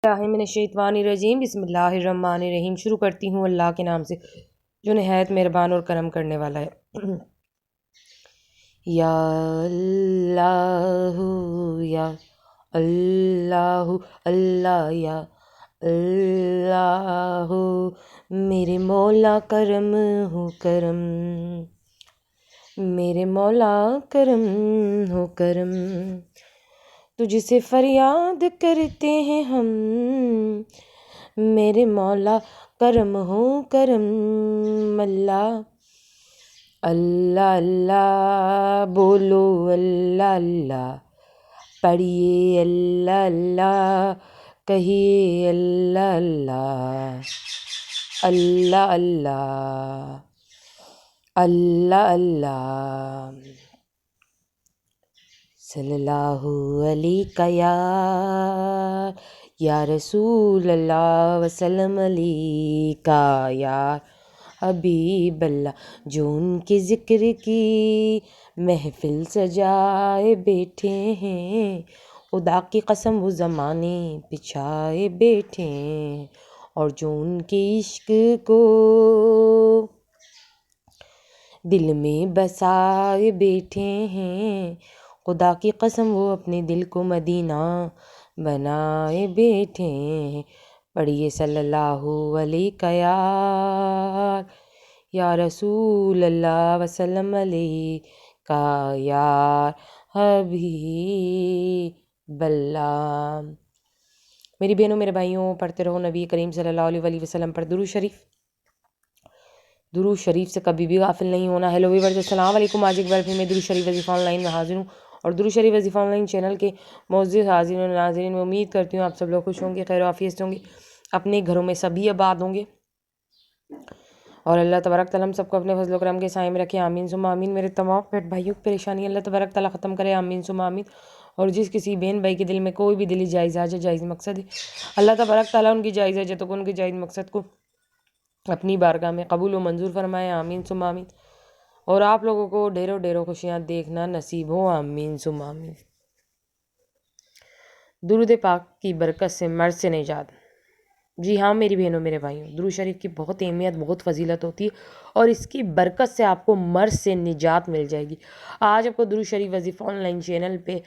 من الشیطان الرجیم بسم اللہ الرحمن الرحیم۔ شروع کرتی ہوں اللہ کے نام سے جو نہایت مہربان اور کرم کرنے والا ہے۔ یا اللہ یا اللہ اللہ یا اللہ، میرے مولا کرم ہو کرم، میرے مولا کرم ہو کرم، تجھ سے فریاد کرتے ہیں ہم، میرے مولا کرم ہو کرم۔ اللہ اللہ اللہ بولو، اللہ اللہ پڑھیے، اللہ اللہ کہیے، اللہ اللہ اللہ اللہ اللہ اللہ۔ صلی اللہ علیہ یا رسول اللہ وسلم علیہ یا حبیب اللہ، جو ان کے ذکر کی محفل سجائے بیٹھے ہیں، خدا کی قسم وہ زمانے بچھائے بیٹھے ہیں، اور جو ان کے عشق کو دل میں بسائے بیٹھے ہیں، خدا کی قسم وہ اپنے دل کو مدینہ بنائے بیٹھے ہیں۔ پڑھیے صلی اللہ علیہ یا رسول اللہ وسلم علیہ یا حبیب اللہ۔ میری بہنوں میرے بھائیوں، پڑھتے رہو نبی کریم صلی اللہ علیہ وسلم پر درود شریف۔ درود شریف سے کبھی بھی غافل نہیں ہونا۔ ہیلو ویورز، السلام علیکم۔ آج ایک بار پھر میں درود شریف وظیفہ آن لائن میں حاضر ہوں، اور درود شریف وظیفہ آن لائن چینل کے معزز حاضرین و ناظرین میں امید کرتی ہوں آپ سب لوگ خوش ہوں گے، خیر و عافیت سے ہوں گے، اپنے گھروں میں سبھی آباد ہوں گے، اور اللہ تبارک تعالیٰ ہم سب کو اپنے فضل و کرم کے سائے میں رکھے، آمین ثم آمین۔ میرے تمام بہن بھائیوں کی پریشانی اللہ تبارک تعالیٰ ختم کرے، آمین ثم آمین۔ اور جس کسی بہن بھائی کے دل میں کوئی بھی دلی جائز حاجت، جائز مقصد ہے، اللہ تبارک تعالیٰ ان کی جائز حاجتوں کو، ان کی جائز مقصد کو اپنی بارگاہ میں قبول و منظور فرمائے، آمین ثم آمین۔ اور آپ لوگوں کو ڈھیروں ڈھیروں خوشیاں دیکھنا نصیب ہو، آمین ثم آمین۔ درود پاک کی برکت سے مرض سے نجات۔ جی ہاں میری بہنوں میرے بھائیوں، درود شریف کی بہت اہمیت، بہت فضیلت ہوتی ہے، اور اس کی برکت سے آپ کو مرض سے نجات مل جائے گی۔ آج آپ کو درود شریف وظیفہ آن لائن چینل پہ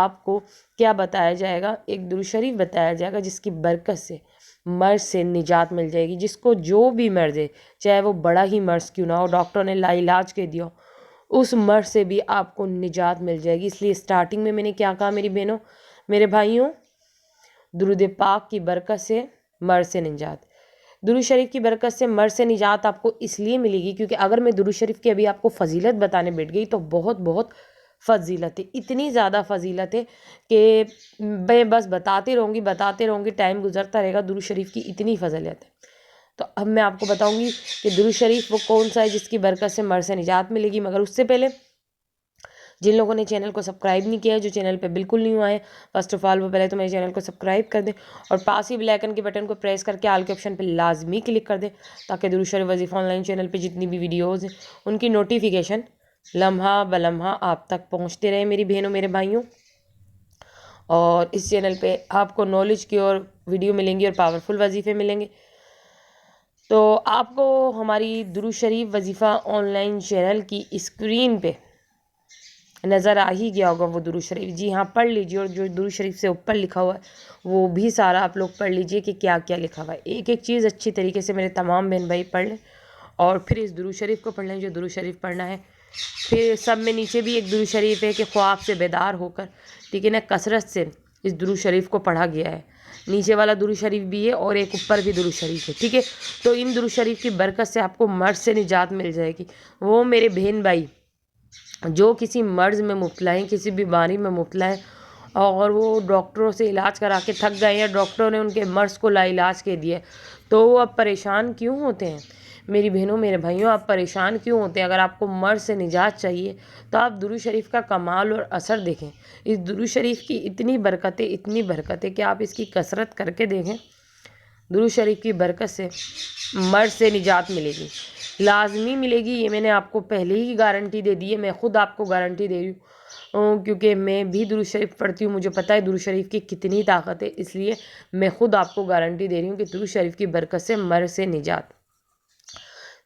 آپ کو کیا بتایا جائے گا؟ ایک درود شریف بتایا جائے گا جس کی برکت سے مرض سے نجات مل جائے گی۔ جس کو جو بھی مرض ہے، چاہے وہ بڑا ہی مرض کیوں نہ ہو، ڈاکٹر نے لا علاج کہہ دیا، اس مرض سے بھی آپ کو نجات مل جائے گی۔ اس لیے سٹارٹنگ میں نے کیا کہا میری بہنوں میرے بھائیوں؟ درود پاک کی برکت سے مرض سے نجات۔ درود شریف کی برکت سے مرض سے نجات آپ کو اس لیے ملے گی کیونکہ اگر میں درود شریف کی ابھی آپ کو فضیلت بتانے بیٹھ گئی تو بہت بہت فضیلت ہے، اتنی زیادہ فضیلت ہے کہ میں بس بتاتے رہوں گی، ٹائم گزرتا رہے گا۔ درود شریف کی اتنی فضیلت ہے، تو اب میں آپ کو بتاؤں گی کہ درود شریف وہ کون سا ہے جس کی برکت سے مرض سے نجات ملے گی۔ مگر اس سے پہلے جن لوگوں نے چینل کو سبسکرائب نہیں کیا ہے، جو چینل پہ بالکل نہیں ہوا ہے، فرسٹ آف آل وہ پہلے تو میرے چینل کو سبسکرائب کر دیں، اور پاس ہی بیل آئیکن کے بٹن کو پریس کر کے آل کے آپشن پہ لازمی کلک کر دیں، تاکہ درود شریف وظیفہ آن لائن چینل پہ جتنی بھی ویڈیوز ہیں ان کی نوٹیفیکیشن لمحہ بلمحہ آپ تک پہنچتے رہے میری بہنوں میرے بھائیوں۔ اور اس چینل پہ آپ کو نالج کی اور ویڈیو ملیں گی، اور پاورفل وظیفے ملیں گے۔ تو آپ کو ہماری درود شریف وظیفہ آن لائن چینل کی اسکرین پہ نظر آ ہی گیا ہوگا وہ درود شریف۔ جی ہاں پڑھ لیجیے، اور جو درود شریف سے اوپر لکھا ہوا ہے وہ بھی سارا آپ لوگ پڑھ لیجیے کہ کیا کیا لکھا ہوا ہے۔ ایک ایک چیز اچھی طریقے سے میرے تمام بہن بھائی پڑھ لیں، اور پھر اس درود شریف کو پڑھ لیں جو درود شریف پڑھنا ہے۔ پھر سب میں نیچے بھی ایک درود شریف ہے کہ خواب سے بیدار ہو کر، ٹھیک ہے نا، کثرت سے اس درود شریف کو پڑھا گیا ہے۔ نیچے والا درود شریف بھی ہے اور ایک اوپر بھی درود شریف ہے، ٹھیک ہے۔ تو ان درود شریف کی برکت سے آپ کو مرض سے نجات مل جائے گی۔ وہ میرے بہن بھائی جو کسی مرض میں مبتلا ہیں، کسی بیماری میں مبتلا ہیں، اور وہ ڈاکٹروں سے علاج کرا کے تھک گئے ہیں، ڈاکٹروں نے ان کے مرض کو لا علاج کہہ دیا ہے، تو وہ اب پریشان کیوں ہوتے ہیں میری بہنوں میرے بھائیوں؟ آپ پریشان کیوں ہوتے ہیں؟ اگر آپ کو مرض سے نجات چاہیے تو آپ درود شریف کا کمال اور اثر دیکھیں۔ اس درود شریف کی اتنی برکتیں کہ آپ اس کی کثرت کر کے دیکھیں۔ درود شریف کی برکت سے مرض سے نجات ملے گی، لازمی ملے گی، یہ میں نے آپ کو پہلے ہی گارنٹی دے دی ہے، میں خود آپ کو گارنٹی دے رہی ہوں۔ کیونکہ میں بھی درود شریف پڑھتی ہوں، مجھے پتہ ہے درود شریف کی کتنی طاقت ہے، اس لیے میں خود آپ کو گارنٹی دے رہی ہوں کہ درود شریف کی برکت سے مرض سے نجات۔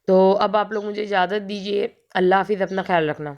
تو اب آپ لوگ مجھے اجازت دیجیے، اللہ حافظ، اپنا خیال رکھنا۔